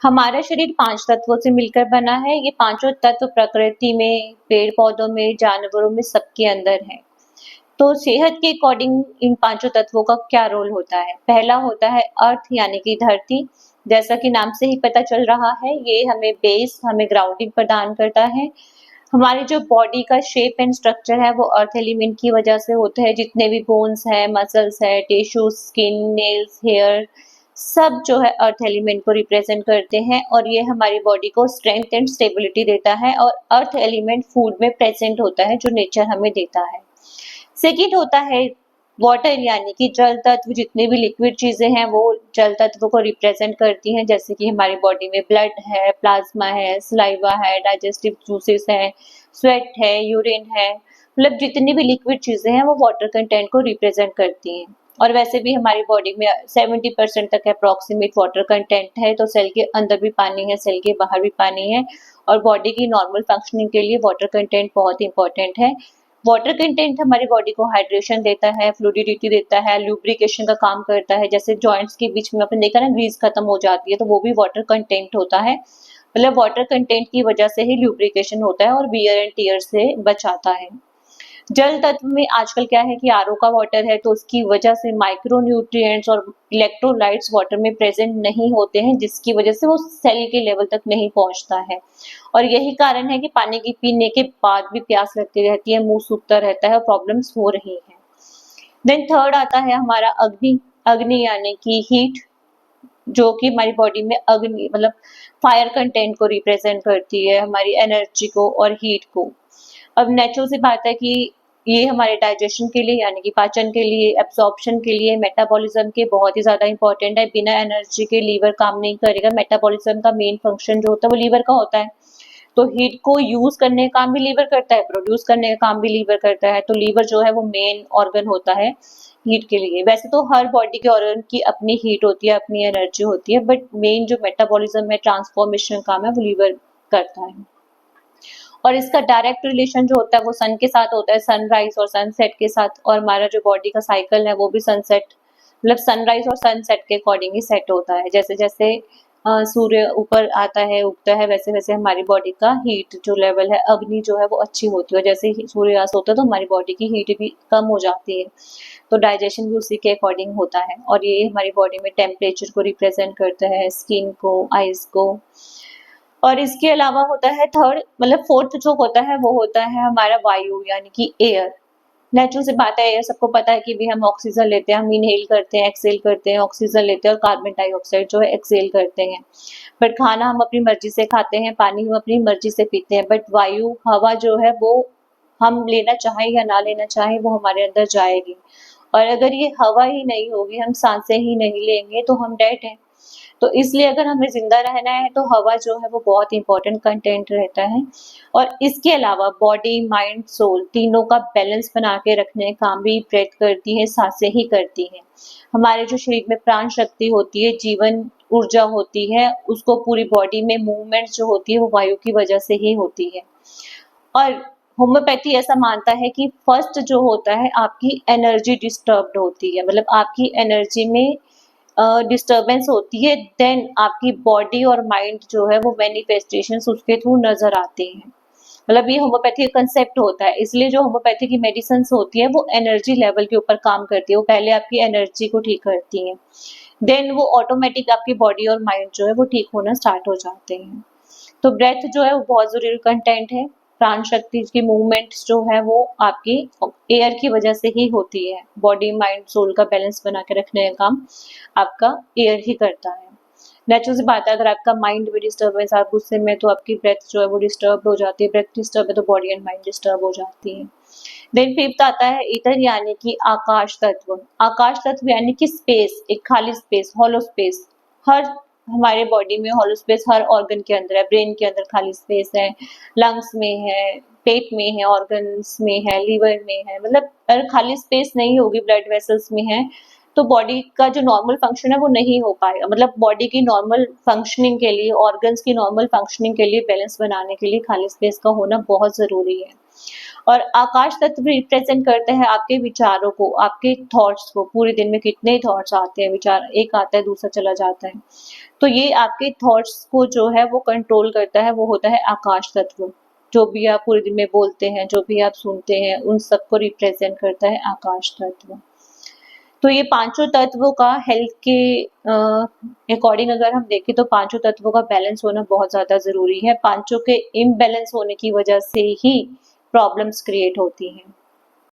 हमारा शरीर 5 तत्वों से मिलकर बना है। ये पाँचों तत्व प्रकृति में, पेड़-पौधों में, जानवरों में सबके अंदर हैं। तो सेहत के अकॉर्डिंग इन पाँचों तत्वों का क्या रोल होता है? पहला होता है अर्थ यानी कि धरती। जैसा कि नाम से ही पता चल रहा है, ये हमें बेस, हमें ग्राउंडिंग प्रदान करता है। हमारी जो बॉडी का शेप एंड स्ट्रक्चर है वो अर्थ एलिमेंट की वजह से होता है। जितने भी बोन्स है, मसल्स है, टिश्यूज, स्किन, नेल्स, हेयर सब जो है अर्थ एलिमेंट को रिप्रेजेंट करते हैं और ये हमारी बॉडी को स्ट्रेंथ एंड स्टेबिलिटी देता है और अर्थ एलिमेंट फूड में प्रेजेंट होता है जो नेचर हमें देता है। सेकेंड होता है वाटर यानी कि जल तत्व। जितने भी लिक्विड चीजें हैं वो जल तत्व को रिप्रेजेंट करती हैं, जैसे कि हमारी बॉडी में ब्लड है, प्लाज्मा है, सलाइवा है, डाइजेस्टिव जूसेस है, स्वेट है, यूरिन है, मतलब जितनी भी लिक्विड चीजें हैं वो वाटर कंटेंट को रिप्रेजेंट करती हैं। और वैसे भी हमारी बॉडी में 70% तक अप्रोक्सीमेट वाटर कंटेंट है, तो सेल के अंदर भी पानी है, सेल के बाहर भी पानी है और बॉडी की नॉर्मल फंक्शनिंग के लिए वाटर कंटेंट बहुत इंपॉर्टेंट है। वाटर कंटेंट हमारी बॉडी को हाइड्रेशन देता है, फ्लूइडिटी देता है, लुब्रिकेशन का काम करता है। जैसे जॉइंट्स के बीच में आपने देखा ना ग्रीस खत्म हो जाती है तो वो भी वाटर कंटेंट होता है। मतलब वाटर कंटेंट की वजह से ही लुब्रिकेशन होता है और वियर एंड टियर से बचाता है। जल तत्व में आजकल क्या है कि आरओ का वाटर है तो उसकी वजह से माइक्रो न्यूट्रिएंट्स और इलेक्ट्रोलाइट्स वाटर में प्रेजेंट नहीं होते हैं, जिसकी वजह से वो सेल के लेवल तक नहीं पहुंचता है और यही कारण है कि पानी की पीने के बाद भी प्यास लगती रहती है, मुंह सूखता रहता है और प्रॉब्लम्स हो रही हैं। देन थर्ड आता है हमारा अग्नि। अग्नि यानी कि हीट, जो कि हमारी बॉडी में अग्नि मतलब फायर कंटेंट को रिप्रेजेंट करती है, हमारी एनर्जी को और हीट को। अब नेचुरल सी बात है कि ये हमारे डाइजेशन के लिए यानी कि पाचन के लिए, एब्सॉर्प्शन के लिए, मेटाबॉलिज्म के बहुत ही ज्यादा इंपॉर्टेंट है। बिना एनर्जी के लीवर काम नहीं करेगा। मेटाबॉलिज्म का मेन फंक्शन जो होता है वो लीवर का होता है, तो हीट को यूज करने का काम भी लीवर करता है, प्रोड्यूस करने का काम भी लीवर करता है। तो लीवर जो है वो मेन ऑर्गन होता है हीट के लिए। वैसे तो हर बॉडी के ऑर्गन की अपनी हीट होती है, अपनी एनर्जी होती है, बट मेन जो मेटाबॉलिज्म है, ट्रांसफॉर्मेशन काम है, वो लीवर करता है। और इसका डायरेक्ट रिलेशन जो होता है वो सन के साथ होता है, सनराइज और सनसेट के साथ। और हमारा जो बॉडी का साइकिल है वो भी सनसेट मतलब सनराइज और सनसेट के अकॉर्डिंग ही सेट होता है। जैसे जैसे सूर्य ऊपर आता है, उगता है, वैसे वैसे हमारी बॉडी का हीट जो लेवल है, अग्नि जो है वो अच्छी होती है। जैसे ही सूर्यास्त होता है तो हमारी बॉडी की हीट भी कम हो जाती है, तो डाइजेशन भी उसी के अकॉर्डिंग होता है। और ये हमारी बॉडी में टेम्परेचर को रिप्रेजेंट करता है, स्किन को, आईज को। और इसके अलावा होता है थर्ड मतलब फोर्थ जो होता है वो होता है हमारा वायु यानी कि एयर। नेचुरल सी बात है, एयर सबको पता है कि भी हम ऑक्सीजन लेते हैं, हम इनहेल करते हैं, एक्सेल करते हैं, ऑक्सीजन लेते हैं और कार्बन डाइऑक्साइड जो है एक्सेल करते हैं। बट खाना हम अपनी मर्जी से खाते हैं, पानी हम अपनी मर्जी से पीते हैं, बट वायु हवा जो है वो हम लेना चाहें या ना लेना चाहें वो हमारे अंदर जाएगी। और अगर ये हवा ही नहीं होगी, हम सांसें ही नहीं लेंगे तो हम डेड हैं। तो इसलिए अगर हमें जिंदा रहना है तो हवा जो है वो बहुत इंपॉर्टेंट कंटेंट रहता है। और इसके अलावा बॉडी, माइंड, सोल तीनों का बैलेंस बना के रखने का काम भी ब्रेथ करती है, सांसें ही करती हैं। हमारे जो शरीर में प्राण शक्ति होती है, जीवन ऊर्जा होती है, उसको पूरी बॉडी में मूवमेंट जो होती है वो वायु की वजह से ही होती है। और होम्योपैथी ऐसा मानता है कि फर्स्ट जो होता है आपकी एनर्जी डिस्टर्ब्ड होती है, मतलब आपकी एनर्जी में डिस्टरबेंस होती है, देन आपकी बॉडी और माइंड जो है वो मैनिफेस्टेशंस उसके थ्रू नजर आते हैं। मतलब ये होम्योपैथी का कंसेप्ट होता है। इसलिए जो होम्योपैथी की मेडिसिन होती है वो एनर्जी लेवल के ऊपर काम करती है, वो पहले आपकी एनर्जी को ठीक करती है, देन वो ऑटोमेटिक आपकी बॉडी और माइंड जो है वो ठीक होना स्टार्ट हो जाते हैं। तो ब्रेथ जो है वो बहुत जरूरी कंटेंट है। प्राण शक्ति की मूवमेंट्स जो है वो आपकी एयर की वजह से ही होती है। बॉडी, माइंड, सोल का बैलेंस बना के रखने का काम आपका एयर ही करता है। नेचुरल सी बात है, अगर आपका माइंड भी डिस्टर्बेंस, आप गुस्से में, तो आपकी ब्रेथ जो है वो डिस्टर्ब हो जाती है। ब्रेथ डिस्टर्ब है तो बॉडी एंड माइंड डिस्टर्ब हो जाती है। देन फिफ्थ आता है ईथर यानी कि आकाश तत्व। आकाश तत्व यानी कि स्पेस, एक खाली स्पेस, हॉलो स्पेस। हर हमारे बॉडी में हॉलो स्पेस हर ऑर्गन के अंदर है। ब्रेन के अंदर खाली स्पेस है, लंग्स में है, पेट में है, ऑर्गन्स में है, लीवर में है। मतलब अगर खाली स्पेस नहीं होगी, ब्लड वेसल्स में है, तो बॉडी का जो नॉर्मल फंक्शन है वो नहीं हो पाएगा। मतलब बॉडी की नॉर्मल फंक्शनिंग के लिए, ऑर्गन्स की नॉर्मल फंक्शनिंग के लिए, बैलेंस बनाने के लिए खाली स्पेस का होना बहुत ज़रूरी है। और आकाश तत्व रिप्रेजेंट करते हैं आपके विचारों को, आपके थॉट्स को। पूरे दिन में कितने थॉट्स आते हैं, विचार एक आता है दूसरा चला जाता है। तो ये आपके थॉट्स को जो है वो कंट्रोल करता है, वो होता है आकाश तत्व। जो भी आप पूरे दिन में बोलते हैं, जो भी आप सुनते हैं, उन सबको रिप्रेजेंट करता है आकाश तत्व। तो ये पांचों तत्वों का हेल्थ के अकॉर्डिंग अगर हम देखें तो पांचों तत्वों का बैलेंस होना बहुत ज्यादा जरूरी है। पांचों के इम्बैलेंस होने की वजह से ही प्रॉब्लम्स क्रिएट होती हैं।